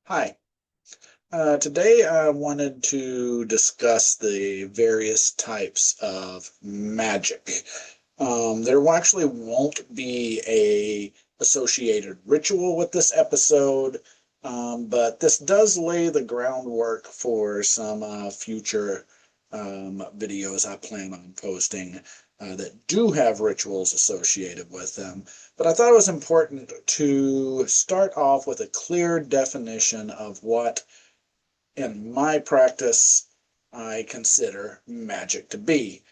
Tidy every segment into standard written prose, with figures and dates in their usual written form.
Hi. Today I wanted to discuss the various types of magic. There actually won't be a associated ritual with this episode, but this does lay the groundwork for some future videos I plan on posting that do have rituals associated with them. But I thought it was important to start off with a clear definition of what, in my practice, I consider magic to be.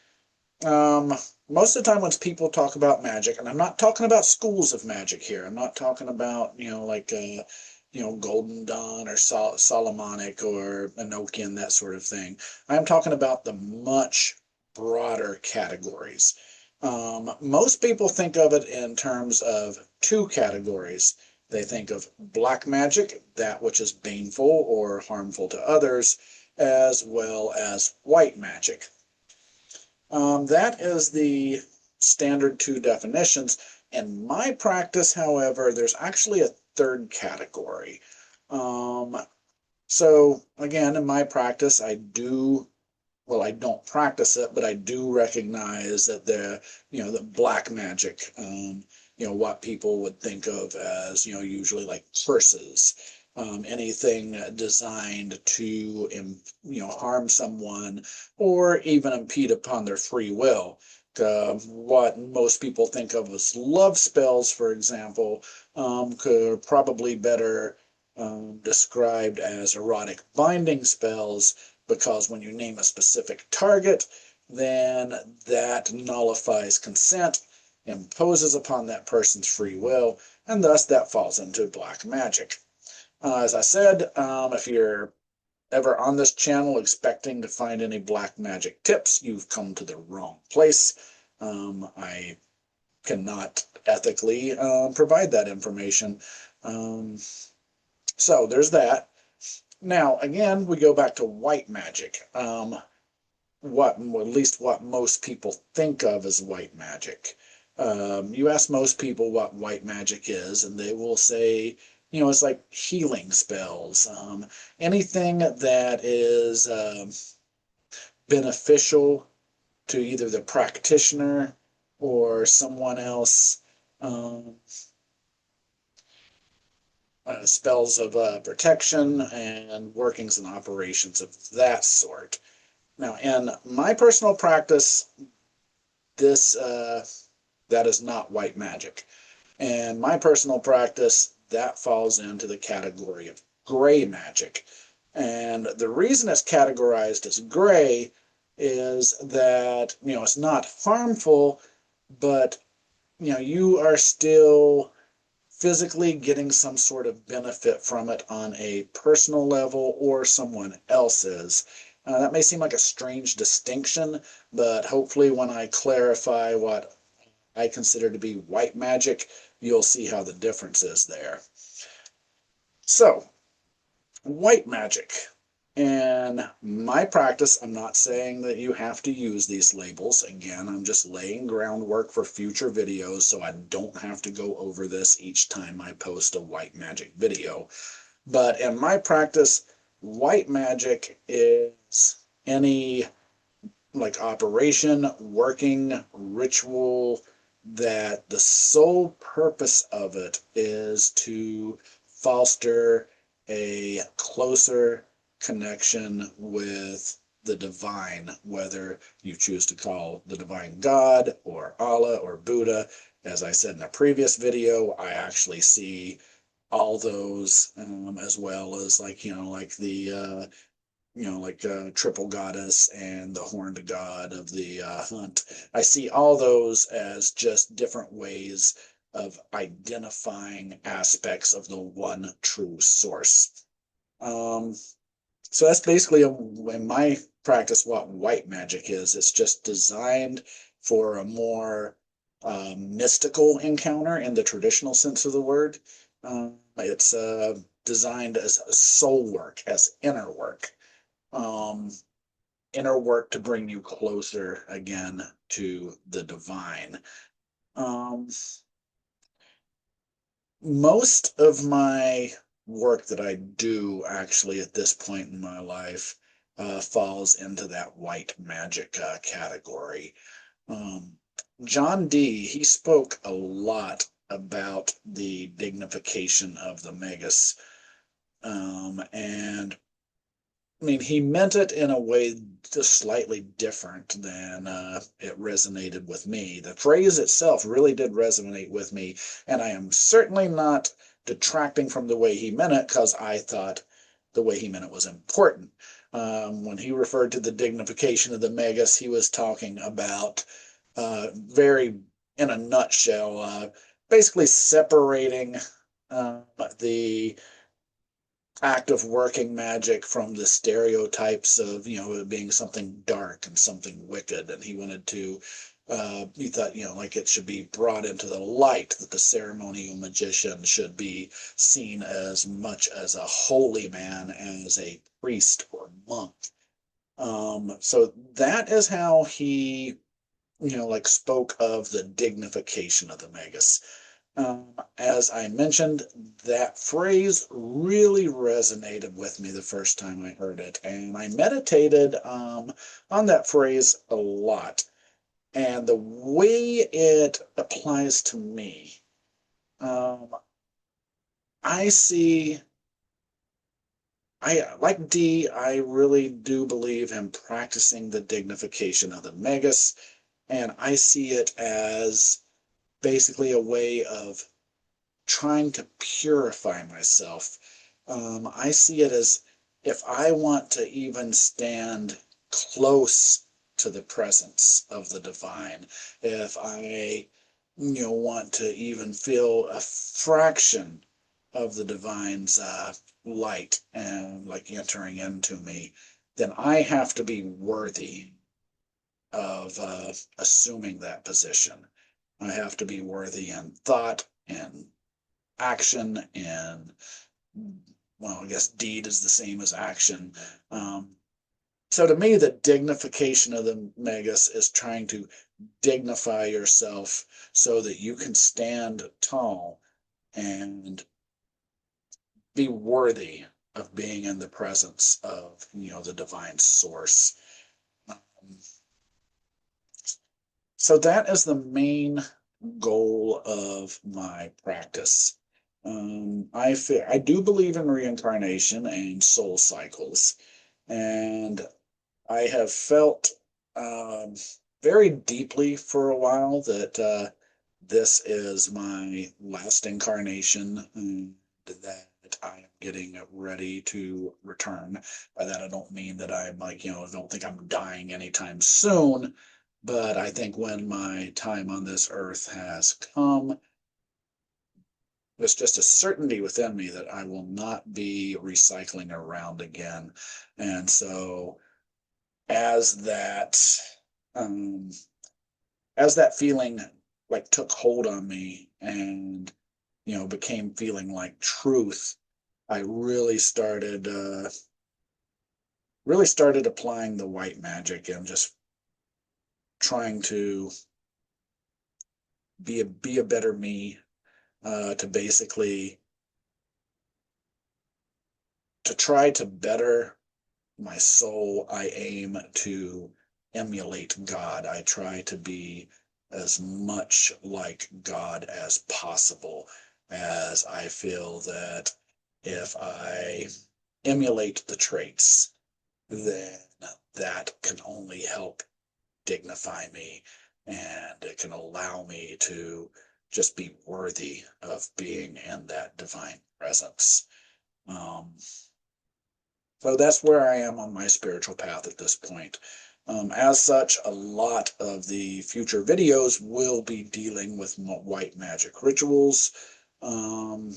Um, Most of the time when people talk about magic, and I'm not talking about schools of magic here. I'm not talking about, Golden Dawn or Solomonic or Enochian, that sort of thing. I'm talking about the much broader categories. Most people think of it in terms of two categories. They think of black magic, that which is baneful or harmful to others, as well as white magic. That is the standard two definitions. In my practice, however, there's actually a third category. Um, so again, in my practice, I don't practice it, but I do recognize that the black magic, what people would think of as, usually like curses, anything designed to, harm someone or even impede upon their free will. What most people think of as love spells, for example, could probably better described as erotic binding spells, because when you name a specific target, then that nullifies consent, imposes upon that person's free will, and thus that falls into black magic. As I said, if you're ever on this channel expecting to find any black magic tips, you've come to the wrong place. I cannot ethically provide that information. Um, so there's that. Now, again, we go back to white magic. At least what most people think of as white magic. You ask most people what white magic is, and they will say, it's like healing spells. Anything that is beneficial to either the practitioner or someone else. Um, Spells of protection and workings and operations of that sort. Now, in my personal practice, this that is not white magic. And my personal practice, that falls into the category of gray magic. And the reason it's categorized as gray is that, it's not harmful, but, you are still physically getting some sort of benefit from it on a personal level or someone else's. That may seem like a strange distinction, but hopefully when I clarify what I consider to be white magic, you'll see how the difference is there. So, white magic. In my practice, I'm not saying that you have to use these labels. Again, I'm just laying groundwork for future videos so I don't have to go over this each time I post a white magic video. But in my practice, white magic is any like operation, working, ritual that the sole purpose of it is to foster a closer connection with the divine, whether you choose to call the divine God or Allah or Buddha. As I said in a previous video, I actually see all those, as well as like the triple goddess and the horned god of the hunt. I see all those as just different ways of identifying aspects of the one true source. Um, so that's basically, in my practice, what white magic is. It's just designed for a more mystical encounter in the traditional sense of the word. It's designed as soul work, as inner work. Um, Inner work to bring you closer again to the divine. Um, Most of my work that I do actually at this point in my life falls into that white magic category. Um, John Dee, he spoke a lot about the dignification of the magus. And I mean, he meant it in a way just slightly different than it resonated with me. The phrase itself really did resonate with me, and I am certainly not detracting from the way he meant it because I thought the way he meant it was important. When he referred to the dignification of the magus, he was talking about very, in a nutshell, basically separating the act of working magic from the stereotypes of, it being something dark and something wicked. And he wanted to, he thought, like it should be brought into the light, that the ceremonial magician should be seen as much as a holy man as a priest or monk. So that is how he, like spoke of the dignification of the magus. As I mentioned, that phrase really resonated with me the first time I heard it, and I meditated on that phrase a lot. And the way it applies to me, I see, I like D, I really do believe in practicing the dignification of the magus, and I see it as basically a way of trying to purify myself. I see it as if I want to even stand close to the presence of the divine, if I, want to even feel a fraction of the divine's light and like entering into me, then I have to be worthy of assuming that position. I have to be worthy in thought and action, and well, I guess deed is the same as action. So to me, the dignification of the magus is trying to dignify yourself so that you can stand tall and be worthy of being in the presence of, the divine source. Um, so that is the main goal of my practice. I do believe in reincarnation and soul cycles, and I have felt um, very deeply for a while that this is my last incarnation, and that I am getting ready to return. By that, I don't mean that I'm like, I don't think I'm dying anytime soon, but I think when my time on this earth has come, there's just a certainty within me that I will not be recycling around again. And so as that um as that feeling like took hold on me and became feeling like truth, I really started applying the white magic and just trying to be a better me, to basically to try to better my soul. I aim to emulate God. I try to be as much like God as possible, as I feel that if I emulate the traits, then that can only help dignify me, and it can allow me to just be worthy of being in that divine presence. Um, so that's where I am on my spiritual path at this point. As such, a lot of the future videos will be dealing with white magic rituals. Um,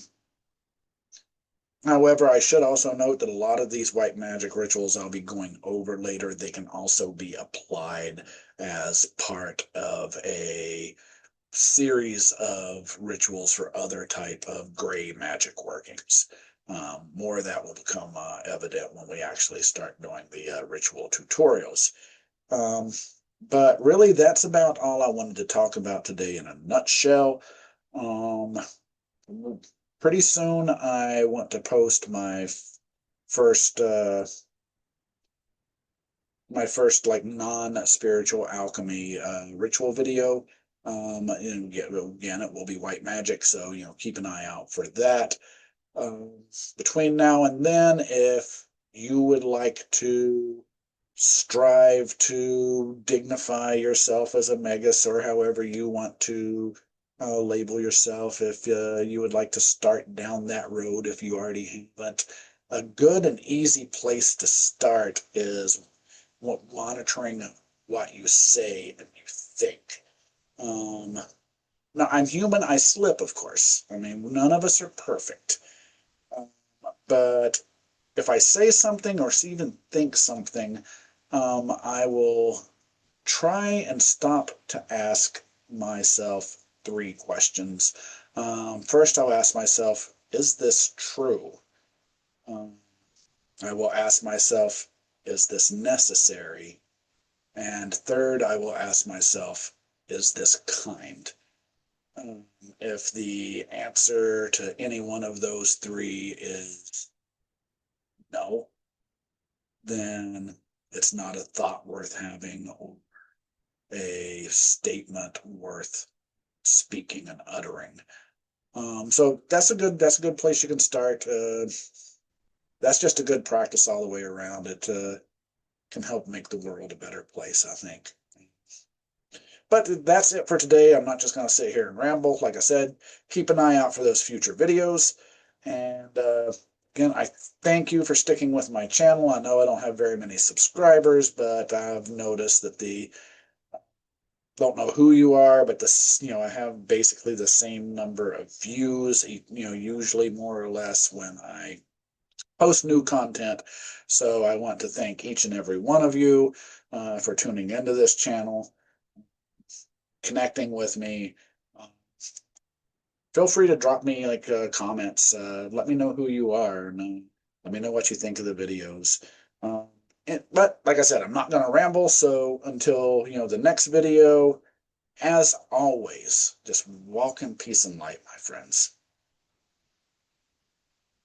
However, I should also note that a lot of these white magic rituals I'll be going over later, they can also be applied as part of a series of rituals for other type of gray magic workings. More of that will become evident when we actually start doing the ritual tutorials. Um, but really, that's about all I wanted to talk about today in a nutshell. Um, pretty soon I want to post first my first like non-spiritual alchemy ritual video. And again, it will be white magic, so keep an eye out for that. Um, Between now and then, if you would like to strive to dignify yourself as a magus, or however you want to label yourself, if you would like to start down that road, if you already haven't, a good and easy place to start is monitoring what you say and you think. Um, Now, I'm human, I slip, of course. I mean, none of us are perfect. Um, but if I say something or even think something, I will try and stop to ask myself three questions. First, I'll ask myself, is this true? Um, I will ask myself, is this necessary? And third, I will ask myself, is this kind? If the answer to any one of those three is no, then it's not a thought worth having or a statement worth speaking and uttering. So that's a good place you can start. That's just a good practice all the way around. It can help make the world a better place, I think. But that's it for today. I'm not just going to sit here and ramble. Like I said, keep an eye out for those future videos. And again, I thank you for sticking with my channel. I know I don't have very many subscribers, but I've noticed that don't know who you are, but I have basically the same number of views, usually more or less when I post new content. So I want to thank each and every one of you for tuning into this channel, connecting with me. Feel free to drop me like comments. Let me know who you are, and let me know what you think of the videos. Um, but like I said, I'm not going to ramble. So until the next video, as always, just walk in peace and light, my friends.